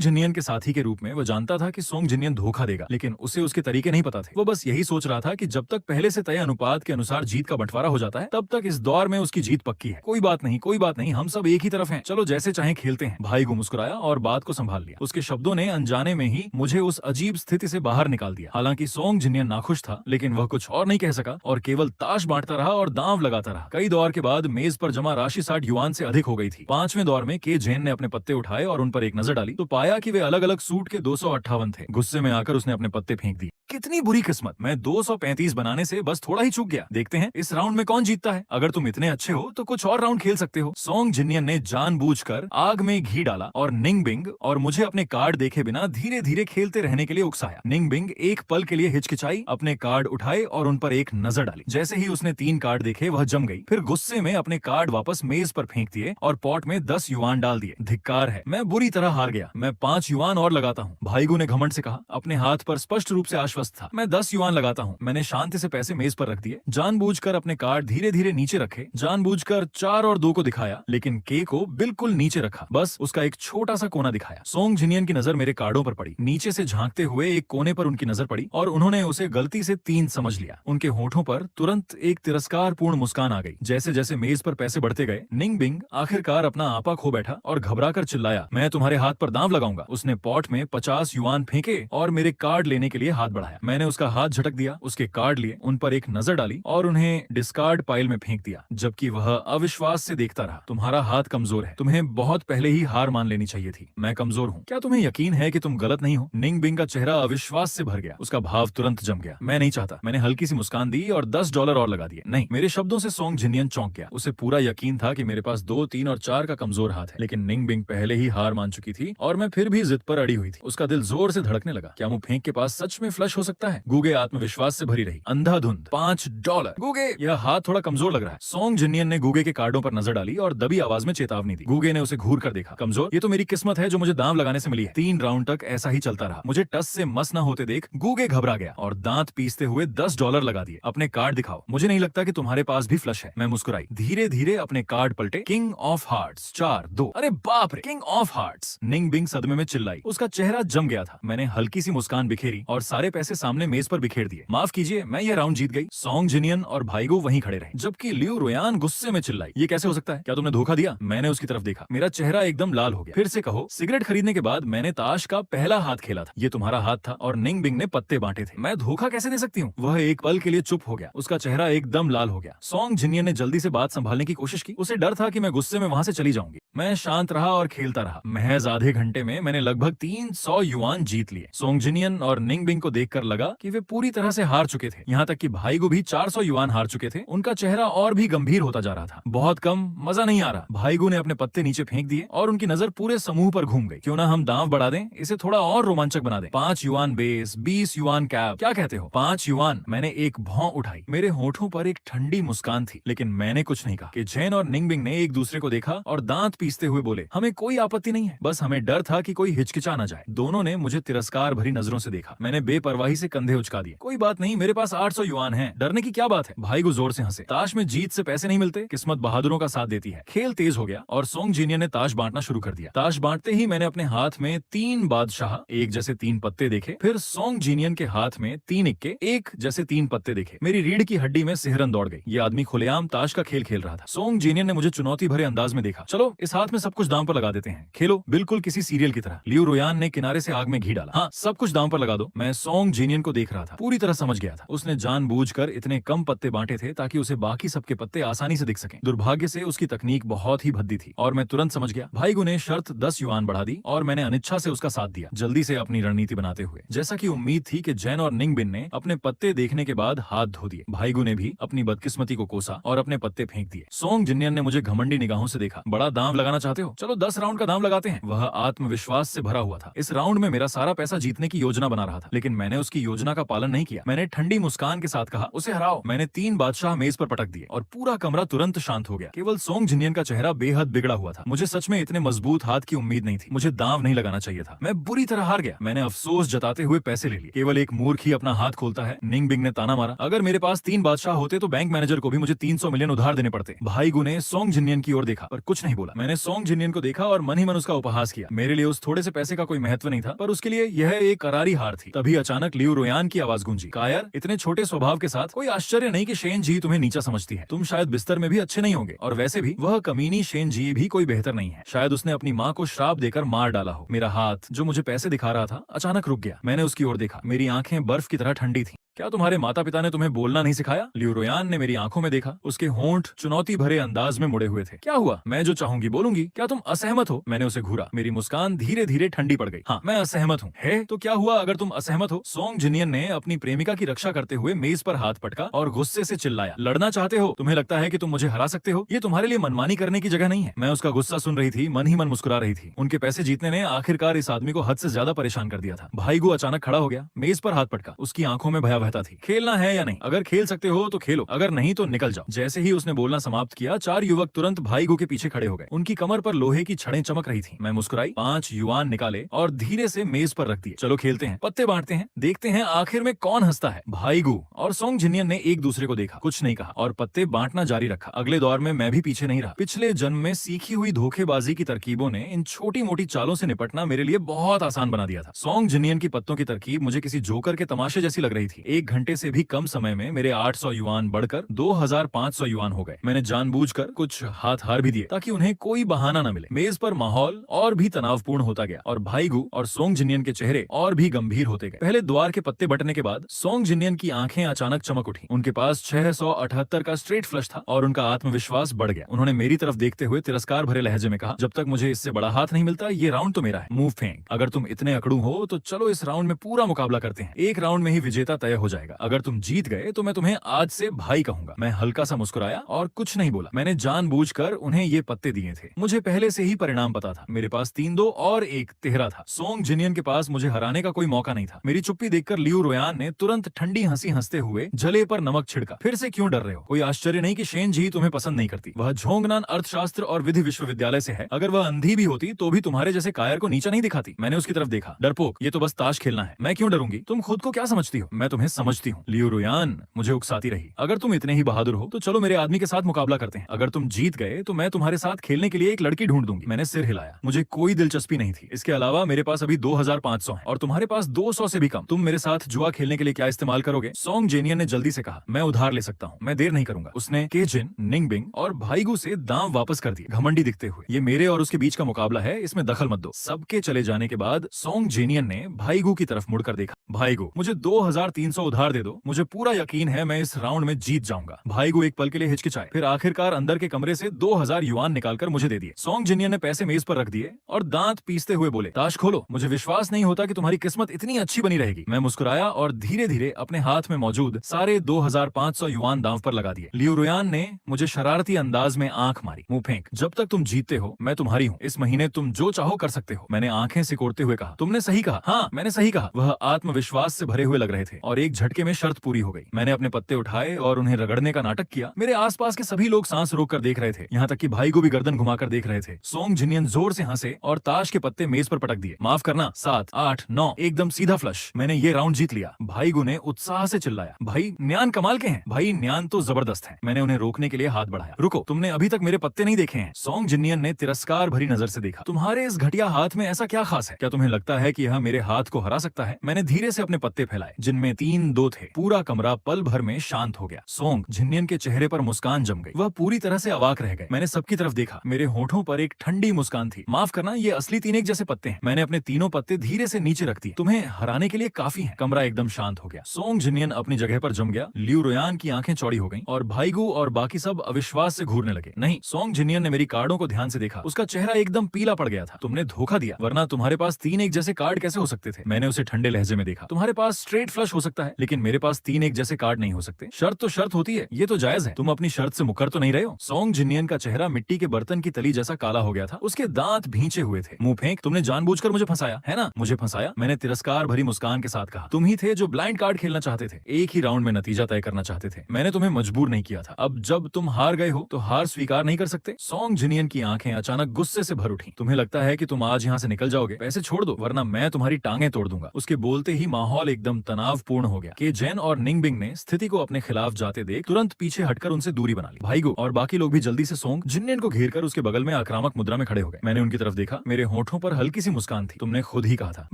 जिनियन के साथी के रूप में वो जानता था कि सोंग जिनियन धोखा देगा, लेकिन उसे उसके तरीके नहीं पता थे। वो बस यही सोच रहा था कि जब तक पहले से तय अनुपात के अनुसार जीत का बंटवारा हो जाता है तब तक इस दौर में उसकी जीत पक्की है। कोई बात नहीं, कोई बात नहीं, हम सब एक ही तरफ हैं, चलो जैसे चाहे खेलते हैं। भाईगू मुस्कुराया और बात को संभाल लिया। उसके शब्दों ने अनजाने में ही मुझे उस अजीब स्थिति से बाहर निकाल दिया। हालांकि सोंग जिनियन नाखुश था, लेकिन वह कुछ और नहीं कह सका और केवल ताश बांटता रहा और दांव लगाता रहा। कई दौर के बाद मेज पर जमा राशि 60 युआन से अधिक हो गई थी। 5वें दौर में के जेन ने अपने पत्ते उठाए और उन पर एक नजर डाली तो पाया कि वे अलग अलग सूट के 258 थे। गुस्से में आकर उसने अपने पत्ते फेंक दिए। कितनी बुरी किस्मत, मैं 235 बनाने से बस थोड़ा ही चूक गया। देखते हैं इस राउंड में कौन जीतता है। अगर तुम इतने अच्छे हो तो कुछ और राउंड खेल सकते हो। सोंग जिनियन ने जानबूझकर आग में घी डाला और निंगबिंग और मुझे अपने कार्ड देखे बिना धीरे धीरे खेलते रहने के लिए उकसाया। निंगबिंग एक पल के लिए हिचकिचाई, अपने कार्ड उठाए और उन पर एक नजर डाली। जैसे ही उसने 3 कार्ड देखे वह जम गई। फिर गुस्से में अपने कार्ड वापस मेज पर फेंक दिए और पॉट में 10 युआन डाल दिए। धिक्कार है, मैं बुरी तरह हार गया। मैं 5 युआन और लगाता हूँ, भाईगू ने घमंड से कहा। अपने हाथ पर स्पष्ट रूप से आश्वस्त था। मैं 10 युआन लगाता हूँ। मैंने शांति से पैसे मेज पर रख दिए, जानबूझकर अपने कार्ड धीरे धीरे नीचे रखे, जानबूझकर 4 और 2 को दिखाया, लेकिन के को बिल्कुल नीचे रखा, बस उसका एक छोटा सा कोना दिखाया। सोंग जिनियन की नजर मेरे कार्डों पर पड़ी। नीचे से झांकते हुए एक कोने पर उनकी नजर पड़ी और उन्होंने उसे गलती से 3 समझ लिया। उनके होठों पर तुरंत एक तिरस्कारपूर्ण मुस्कान आ गई। जैसे जैसे मेज पर पैसे बढ़ते गए, निंगबिंग आखिरकार अपना आपा खो बैठा और घबराकर चिल्लाया, मैं तुम्हारे हाथ पर दांव लगाऊंगा। उसने पॉट में 50 युआन फेंके और मेरे कार्ड लेने के लिए हाथ बढ़ाया। मैंने उसका हाथ झटक दिया, उसके कार्ड लिए, उन पर एक नजर डाली और उन्हें डिस्कार्ड पाइल में फेंक दिया, जबकि वह अविश्वास से देखता रहा। तुम्हारा हाथ कमजोर है, तुम्हें बहुत पहले ही हार मान लेनी चाहिए थी। मैं कमजोर हूँ, क्या तुम्हें यकीन है कि तुम गलत नहीं हो? निंगबिंग का चेहरा अविश्वास से भर गया, उसका भाव तुरंत जम गया। मैं नहीं चाहता। मैंने हल्की सी मुस्कान दी और $10 और लगा दिए। नहीं, मेरे शब्दों से सोंग जिनियन चौंक गया। उसे पूरा यकीन था कि मेरे पास 2, 3 और 4 का कमजोर हाथ है, लेकिन निंगबिंग पहले ही हार मान चुकी थी और मैं फिर भी जिद पर अड़ी हुई थी। उसका दिल जोर से धड़कने लगा। क्या मुंह फेंक के पास सच में फ्लश हो सकता है? गूगे आत्मविश्वास से भरी रही। अंधाधुंध $5। गूगे, यह हाथ थोड़ा कमजोर लग रहा है। सोंग जिनियन ने गूगे के कार्डों पर नजर डाली और दबी आवाज में चेतावनी दी। गूगे ने उसे घूर कर देखा। कमजोर? ये तो मेरी किस्मत है जो मुझे दांव लगाने से मिली है। 3 राउंड तक ऐसा ही चलता रहा। मुझे टस से मस न होते देख गूगे घबरा गया और दांत पीसते हुए $10 लगा दिए। अपने कार्ड दिखाओ। मुझे नहीं लगता कि तुम्हारे पास भी फ्लश है। मैं मुस्कुराई। धीरे धीरे अपने कार्ड पलटे। King of hearts 4-2। अरे बाप रे, किंग ऑफ हार्ट्स! निंगबिंग सदमे में चिल्लाई। उसका चेहरा जम गया था। मैंने हल्की सी मुस्कान बिखेरी और सारे पैसे सामने मेज पर बिखेर दिए। माफ कीजिए, मैं ये राउंड जीत गई। सोंग जिनियन और भाईगू वहीं खड़े रहे, जबकि लियू रोयान गुस्से में चिल्लाई, ये कैसे हो सकता है? क्या तुमने धोखा दिया? मैंने उसकी तरफ देखा। मेरा चेहरा एकदम लाल हो गया। फिर से कहो। सिगरेट खरीदने के बाद मैंने ताश का पहला हाथ खेला था। ये तुम्हारा हाथ था और निंगबिंग ने पत्ते बांटे थे। मैं धोखा कैसे दे सकती हूँ? वह एक पल के लिए चुप हो गया। उसका चेहरा एकदम लाल हो गया। सोंग जिनियन ने जल्दी से बात संभालने की कोशिश की। उसे डर था कि मैं गुस्से में वहां से चली जाऊंगी। मैं शांत रहा और खेलता रहा। महज आधे घंटे में मैंने लगभग 300 युआन जीत लिए। सोंग जिनियन और निंगबिंग को देखकर लगा कि वे पूरी तरह से हार चुके थे। यहाँ तक कि भाईगू भी 400 युआन हार चुके थे। उनका चेहरा और भी गंभीर होता जा रहा था। बहुत कम, मजा नहीं आ रहा। भाईगू ने अपने पत्ते नीचे फेंक दिए और उनकी नजर पूरे समूह पर घूम गई। क्यों ना हम दांव बढ़ा दें, इसे थोड़ा और रोमांचक बना दें। 5 युआन बेस, 20 युआन कैप, क्या कहते हो? 5 युआन। मैंने एक भौं उठाई। मेरे होठों पर एक ठंडी मुस्कान थी, लेकिन मैंने कुछ नहीं कहा। कि जेन और निंगबिंग ने एक दूसरे को देखा और दांत पीसते हुए बोले, हमें कोई आपत्ति नहीं है, बस हमें डर था कि कोई हिचकिचा न जाए। दोनों ने मुझे तिरस्कार भरी नजरों से देखा। मैंने बेपरवाही से कंधे उचका दिए। कोई बात नहीं, मेरे पास 800 युआन हैं, डरने की क्या बात है? भाईगू जोर से हंसे। ताश में जीत से पैसे नहीं मिलते, किस्मत बहादुरों का साथ देती है। खेल तेज हो गया और सोंग जिनियन ने ताश बांटना शुरू कर दिया। ताश बांटते ही मैंने अपने हाथ में 3 बादशाह, एक जैसे 3 पत्ते देखे। फिर सोंग जिनियन के हाथ में 3 इक्के, एक जैसे 3 पत्ते देखे। मेरी रीढ़ की हड्डी में सिहरन दौड़ गई। ये आदमी खुलेआम ताश का खेल खेल रहा था। सोंग जिनियन ने मुझे चुनौती भरे अंदाज में देखा। चलो इस हाथ में सब कुछ दांव पर लगा देते हैं, खेलो बिल्कुल किसी सीरियल की तरह। लियू रोयान ने किनारे से आग में घी डाला। हाँ, सब कुछ दांव पर लगा दो। मैं सोंग सोंग जिनियन को देख रहा था, पूरी तरह समझ गया था। उसने जानबूझकर इतने कम पत्ते बांटे थे ताकि उसे बाकी सबके पत्ते आसानी से दिख सकें। दुर्भाग्य से उसकी तकनीक बहुत ही भद्दी थी और मैं तुरंत समझ गया। भाईगु ने शर्त 10 युआन बढ़ा दी और मैंने अनिच्छा से उसका साथ दिया, जल्दी से अपनी रणनीति बनाते हुए। जैसा कि उम्मीद थी कि जैन और निंगबिन ने अपने पत्ते देखने के बाद हाथ धो दिए, भाईगु ने भी अपनी बदकिस्मती को कोसा और अपने पत्ते फेंक दिए। सोंग जिनियन ने मुझे घमंडी निगाहों से देखा। बड़ा दांव लगाना चाहते हो? चलो 10 राउंड का दांव लगाते हैं। वह आत्मविश्वास से भरा हुआ था। इस राउंड में मेरा सारा पैसा जीतने की योजना बना रहा था, लेकिन मैंने उसकी योजना का पालन नहीं किया। मैंने ठंडी मुस्कान के साथ कहा, उसे हराओ। मैंने 3 बादशाह मेज पर पटक दिए और पूरा कमरा तुरंत शांत हो गया। केवल सोंग जिनियन का चेहरा बेहद बिगड़ा हुआ था। मुझे सच में इतने मजबूत हाथ की उम्मीद नहीं थी। मुझे दांव नहीं लगाना चाहिए था। मैं बुरी तरह हार गया। मैंने अफसोस जताते हुए पैसे ले लिए। केवल एक मूर्ख ही अपना हाथ खोलता है, निंगबिंग ने ताना मारा। अगर मेरे पास 3 बादशाह होते तो बैंक मैनेजर को भी मुझे 300 मिलियन उधार देने पड़ते। भाईगु ने सोंग जिनियन की ओर देखा पर कुछ नहीं बोला। मैंने सोंग जिनियन को देखा और मन ही मन उसका उपहास किया। मेरे लिए उस थोड़े से पैसे का कोई महत्व नहीं था, पर उसके लिए यह एक करारी हार थी। तभी अचानक लियू रोयान की आवाज गूंजी, कायर, इतने छोटे स्वभाव के साथ कोई आश्चर्य नहीं कि शेन जी तुम्हें नीचा समझती है। तुम शायद बिस्तर में भी अच्छे नहीं होंगे, और वैसे भी वह कमीनी शेन जी भी कोई बेहतर नहीं है। शायद उसने अपनी माँ को श्राप देकर मार डाला हो। मेरा हाथ जो मुझे पैसे दिखा रहा था अचानक रुक गया। मैंने उसकी ओर देखा। मेरी आंखें बर्फ की तरह ठंडी थी। क्या तुम्हारे माता पिता ने तुम्हें बोलना नहीं सिखाया? लियू रोयान ने मेरी आंखों में देखा। उसके होंठ चुनौती भरे अंदाज में मुड़े हुए थे। क्या हुआ? मैं जो चाहूंगी बोलूंगी। क्या तुम असहमत हो? मैंने उसे घूरा। मेरी मुस्कान धीरे धीरे ठंडी पड़ गई। हाँ, मैं असहमत हूँ। है तो क्या हुआ अगर तुम असहमत हो? सोंग जिनियन ने अपनी प्रेमिका की रक्षा करते हुए मेज पर हाथ पटका और गुस्से से चिल्लाया, लड़ना चाहते हो? तुम्हें लगता है कि तुम मुझे हरा सकते हो? ये तुम्हारे लिए मनमानी करने की जगह नहीं है। मैं उसका गुस्सा सुन रही थी, मन ही मन मुस्कुरा रही थी। उनके पैसे जीतने ने आखिरकार इस आदमी को हद से ज्यादा परेशान कर दिया था। भाईगु अचानक खड़ा हो गया, मेज पर हाथ पटका। उसकी आंखों में भयावहता थी। खेलना है या नहीं? अगर खेल सकते हो तो खेलो, अगर नहीं तो निकल जाओ। जैसे ही उसने बोलना समाप्त किया, 4 युवक तुरंत भाईगु के पीछे खड़े हो गए। उनकी कमर पर लोहे की छड़ें चमक रही थी। मैं मुस्कुराई, 5 युआन निकाले और धीरे से मेज पर रख दिए। चलो खेलते हैं, पत्ते बांटते हैं, देखते हैं आखिर में कौन हंसता है। भाईगु और सोंग जिनियन ने एक दूसरे को देखा, कुछ नहीं कहा और पत्ते बांटना जारी रखा। अगले दौर में मैं भी पीछे नहीं रहा। पिछले जन्म में सीखी हुई धोखेबाजी की तरकीबों ने इन छोटी मोटी चालों से निपटना मेरे लिए बहुत आसान बना दिया था। सोंग जिनियन की पत्तों की तरकीब मुझे किसी जोकर के तमाशे जैसी लग रही थी। 1 घंटे से भी कम समय में मेरे 800 युआन बढ़कर 2500 युआन हो गए। मैंने जानबूझकर कुछ हाथ हार भी दिए ताकि उन्हें कोई बहाना न मिले। मेज पर माहौल और भी तनावपूर्ण होता गया और भाईगु और सोंग जिनियन के चेहरे और भी गंभीर होते गए। पहले द्वार के पत्ते बटने के बाद सोंग जिनियन की आंखें अचानक चमक उठी। उनके पास 678 का स्ट्रेट फ्लश था और उनका आत्मविश्वास बढ़ गया। उन्होंने मेरी तरफ देखते हुए तिरस्कार भरे लहजे में कहा, जब तक मुझे इससे बड़ा हाथ नहीं मिलता ये राउंड तो मेरा है। मूव फेंक। अगर तुम इतने अकड़ू हो तो चलो इस राउंड में पूरा मुकाबला करते हैं। एक राउंड में ही विजेता तय हो जाएगा। अगर तुम जीत गए तो मैं तुम्हें आज से भाई कहूंगा। मैं हल्का सा मुस्कुराया और कुछ नहीं बोला। मैंने जानबूझकर उन्हें ये पत्ते दिए थे। मुझे पहले से ही परिणाम पता था। मेरे पास 3-2 और एक 13 था। सोंग जिनियन के पास मुझे हराने का कोई मौका नहीं था। मेरी चुप्पी देखकर लियू रोयान ने तुरंत ठंडी हंसी हंसते हुए जले पर नमक छिड़का। फिर से क्यों डर रहे हो? कोई आश्चर्य नहीं कि शेन जी तुम्हें पसंद नहीं करती। वह झोंगनान अर्थशास्त्र और विधि विश्वविद्यालय से है। अगर वह अंधी भी होती तो भी तुम्हारे जैसे कायर को नीचा नहीं दिखाती। मैंने उसकी तरफ देखा। डरपोक, ये तो बस ताश खेलना है। मैं क्यों डरूंगी? तुम खुद को क्या समझती हो? मैं तुम्हें समझती हूँ। लियू रोयान मुझे उकसाती रही। अगर तुम इतने ही बहादुर हो तो चलो मेरे आदमी के साथ मुकाबला करते हैं। अगर तुम जीत गए तो मैं तुम्हारे साथ खेलने के लिए एक लड़की ढूंढ दूंगी। मैंने सिर हिलाया। मुझे कोई दिलचस्पी नहीं थी। इसके अलावा मेरे पास अभी 2500 है और तुम्हारे पास 200 से भी कम। तुम मेरे साथ जुआ खेलने के लिए क्या इस्तेमाल करोगे? सोंग जिनियन ने जल्दी से कहा, मैं उधार ले सकता हूँ, मैं देर नहीं करूंगा। उसने केजिन, निंगबिंग और भाईगु से दांव वापस कर दिए, घमंडी दिखते हुए। ये मेरे और उसके बीच का मुकाबला है, इसमें दखल मत दो। सबके चले जाने के बाद सोंग जिनियन ने भाईगु की तरफ मुड़कर देखा। भाईगु, मुझे 2300 उधार दे दो। मुझे पूरा यकीन है मैं इस राउंड में जीत जाऊंगा। भाईगु एक पल के लिए हिचकिचाए, फिर आखिरकार अंदर के कमरे से 2000 युआन निकालकर मुझे दे दिए। सोंग जिनियन ने पैसे मेज पर रख दिए और दांत पीसते हुए बोले, ताश खोलो। मुझे विश्वास नहीं होता कि तुम्हारी किस्मत इतनी अच्छी बनी रहेगी। मैं मुस्कुराया और धीरे धीरे अपने हाथ में मौजूद सारे 2500 युआन दांव पर लगा दिए। लियू रोयान ने मुझे शरारती अंदाज में आंख मारी। मुंह फेंक। जब तक तुम जीतते हो मैं तुम्हारी हूँ। इस महीने तुम जो चाहो कर सकते हो। मैंने आंखें सिकोड़ते हुए कहा, तुमने सही कहा। हाँ, मैंने सही कहा। वह आत्मविश्वास से भरे हुए लग रहे थे और एक झटके में शर्त पूरी हो गई। मैंने अपने पत्ते उठाए और उन्हें रगड़ने का नाटक किया। मेरे आसपास के सभी लोग सांस रोक कर देख रहे थे, यहाँ तक कि भाई को भी गर्दन घुमाकर देख रहे थे। सोंग जिनियन जोर से हंसे और ताश के पत्ते मेज पर पटक दिए। माफ करना, 7, 8, 9, एकदम सीधा फ्लश। मैंने ये राउंड जीत लिया। भाईगु ने उत्साह से चिल्लाया, भाई न्यान कमाल के हैं। भाई न्यान तो जबरदस्त है। मैंने उन्हें रोकने के लिए हाथ बढ़ाया। रुको, तुमने अभी तक मेरे पत्ते नहीं देखे हैं। सोंग जिनियन ने तिरस्कार भरी नजर से देखा। तुम्हारे इस घटिया हाथ में ऐसा क्या खास है? क्या तुम्हें लगता है कि यह मेरे हाथ को हरा सकता है? मैंने धीरे से अपने पत्ते फैलाए, जिनमें 3-2 थे। पूरा कमरा पल भर में शांत हो गया। सोंग जिनियन के चेहरे पर मुस्कान जम गई। वह पूरी तरह से अवाक रह गए। मैंने सबकी तरफ देखा। मेरे होठों पर एक ठंडी मुस्कान थी। माफ करना, ये असली 3 एक जैसे पत्ते हैं। मैंने अपने तीनों पत्ते धीरे से नीचे रख दिए। तुम्हें हराने के लिए काफी है। कमरा एकदम शांत हो गया। सोंग जिनियन अपनी जगह पर जम गया। लियू रोयान की आंखें चौड़ी हो गईं और भाईगू और बाकी सब अविश्वास से घूरने लगे। नहीं, सोंग जिनियन ने मेरी कार्डों को ध्यान से देखा। उसका चेहरा एकदम पीला पड़ गया था। तुमने धोखा दिया, वरना तुम्हारे पास 3 एक जैसे कार्ड कैसे हो सकते थे? मैंने उसे ठंडे लहजे में देखा। तुम्हारे पास स्ट्रेट फ्लश हो सकता है, लेकिन मेरे पास 3 एक जैसे कार्ड नहीं हो सकते। शर्त तो शर्त होती है, ये तो जायज है। तुम अपनी शर्त से मुकर तो नहीं रहे हो? सोंग जिनियन का चेहरा मिट्टी के बर्तन की तली जैसा काला हो गया था। उसके दांत भींचे हुए थे। मुंह फेंक, तुमने जानबूझकर मुझे फंसाया है ना? मुझे फंसाया? मैंने तिरस्कार भरी मुस्कान के साथ कहा। तुम ही थे जो ब्लाइंड कार्ड खेलना चाहते थे, एक ही राउंड में नतीजा तय करना चाहते थे। मैंने तुम्हें मजबूर नहीं किया था। अब जब तुम हार गए हो तो हार स्वीकार नहीं कर सकते? सोंग जिनियन की आंखें अचानक गुस्से से भर उठी। तुम्हें लगता है कि तुम आज यहाँ से निकल जाओगे? पैसे छोड़ दो, वरना मैं तुम्हारी टांगें तोड़ दूंगा। उसके बोलते ही माहौल एकदम तनावपूर्ण हो गया। के जेन और निंगबिंग ने स्थिति को अपने खिलाफ जाते देख तुरंत पीछे हटकर उनसे दूरी बना ली। भाईगू और बाकी लोग भी जल्दी से सोंग जिनियन को घेरकर उसके बगल में आक्रामक मुद्रा में खड़े हो गए। मैंने उनकी तरफ देखा। मेरे होठों पर हल्की सी मुस्कान थी। तुमने खुद ही कहा था।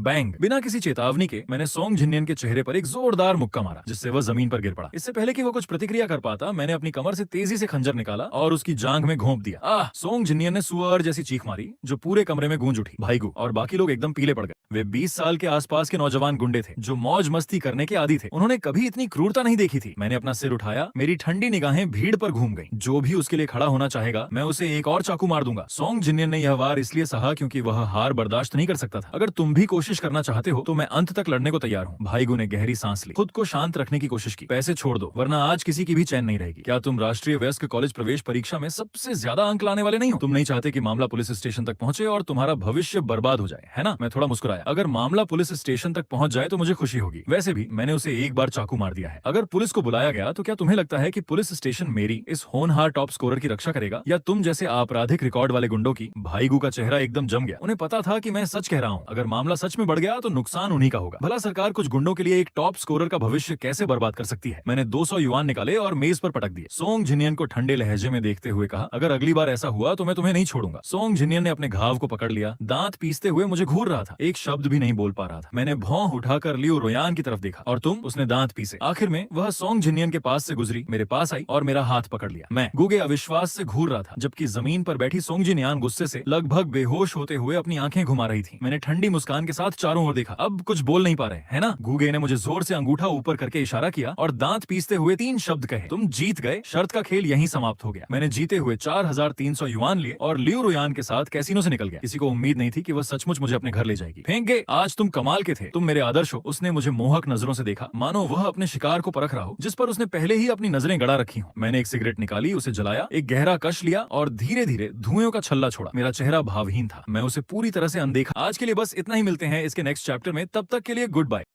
बैंग! बिना किसी चेतावनी के मैंने सोंग जिनियन के चेहरे पर एक जोरदार मुक्का मारा, जिससे वह जमीन पर गिर पड़ा। इससे पहले कि वो कुछ प्रतिक्रिया कर पाता, मैंने अपनी कमर से तेजी से खंजर निकाला और उसकी जांघ में घोंप दिया। आह! सोंग जिनियन ने सुअर जैसी चीख मारी जो पूरे कमरे में गूंज उठी। भाईगू और बाकी लोग एकदम पीले पड़ गए। वे 20 साल के आसपास के नौजवान गुंडे थे जो मौज मस्ती करने के आदी थे। उन्होंने कभी इतनी क्रूरता नहीं देखी थी। मैंने अपना सिर उठाया। मेरी ठंडी निगाहें भीड़ पर घूम गईं। जो भी उसके लिए खड़ा होना चाहेगा, मैं उसे एक और चाकू मार दूंगा। सोंग जिनियन ने यह वार इसलिए सहा क्योंकि वह हार बर्दाश्त नहीं कर सकता था। अगर तुम भी कोशिश करना चाहते हो तो मैं अंत तक लड़ने को तैयार हूँ। भाईगू ने गहरी सांस ली, खुद को शांत रखने की कोशिश की। पैसे छोड़ दो, वरना आज किसी की भी चैन नहीं रहेगी। क्या तुम राष्ट्रीय वयस्क कॉलेज प्रवेश परीक्षा में सबसे ज्यादा अंक लाने वाले नहीं हो? तुम नहीं चाहते कि मामला पुलिस स्टेशन तक पहुंचे और तुम्हारा भविष्य बर्बाद हो जाए, है ना? मैं थोड़ा मुस्कुराया। अगर मामला पुलिस स्टेशन तक पहुंच जाए तो मुझे खुशी होगी। वैसे भी मैंने उसे एक बार चाकू मार दिया है। अगर पुलिस को बुलाया गया तो क्या तुम्हें लगता है कि पुलिस स्टेशन मेरी इस होनहार टॉप स्कोरर की रक्षा करेगा, या तुम जैसे आपराधिक रिकॉर्ड वाले गुंडों की? भाईगू का चेहरा एकदम जम गया। उन्हें पता था कि मैं सच कह रहा हूँ। अगर मामला सच में बढ़ गया तो नुकसान उन्हीं का होगा। भला सरकार कुछ गुंडों के लिए एक टॉप स्कोरर का भविष्य कैसे बर्बाद कर सकती है? मैंने 200 युआन निकाले और मेज पर पटक दिए। सोंग जिनियन को ठंडे लहजे में देखते हुए कहा, अगर अगली बार ऐसा हुआ तो मैं तुम्हें नहीं छोड़ूंगा। सोंग जिनियन ने अपने घाव को पकड़ लिया। दांत पीसते हुए मुझे घूर रहा था। एक शब्द भी नहीं बोल पा रहा था। मैंने भौं उठाकर लियू रोयान की तरफ देखा। और तुम? उसने दांत पीसे। आखिर में वह सोंग जिनियन के पास से गुजरी, मेरे पास आई और मेरा हाथ पकड़ लिया। मैं गूंगे अविश्वास से घूर रहा था, जबकि जमीन पर बैठी सोंग जिनियन गुस्से से लगभग बेहोश होते हुए अपनी आंखें घुमा रही थी। मैंने ठंडी मुस्कान के साथ चारों ओर देखा। अब कुछ बोल नहीं पा रहे, है ना? गूगे ने मुझे जोर से अंगूठा ऊपर करके इशारा किया और दांत पीसते हुए 3 शब्द कहे। तुम जीत गए। शर्त का खेल यहीं समाप्त हो गया। मैंने जीते हुए 4300 युआन लिए और लियू रोयान के साथ कैसीनो से निकल गया। किसी को उम्मीद नहीं थी कि वह सचमुच मुझे अपने घर ले जाएगी। फेंक गए। आज तुम कमाल के थे। तुम मेरे आदर्श हो। उसने मुझे मोहक नजरों से देखा, मानो वह अपने शिकार को परख रहा हो जिस पर उसने पहले ही अपनी नजरें गड़ा रखी हो। मैंने एक सिगरेट निकाली, उसे जलाया, एक गहरा कश लिया और धीरे धीरे धुएं का छल्ला छोड़ा। मेरा चेहरा भावहीन था। मैं उसे पूरी तरह से अनदेखा। आज के लिए बस इतना ही। मिलते हैं इसके नेक्स्ट चैप्टर में। तब तक के लिए गुड बाय।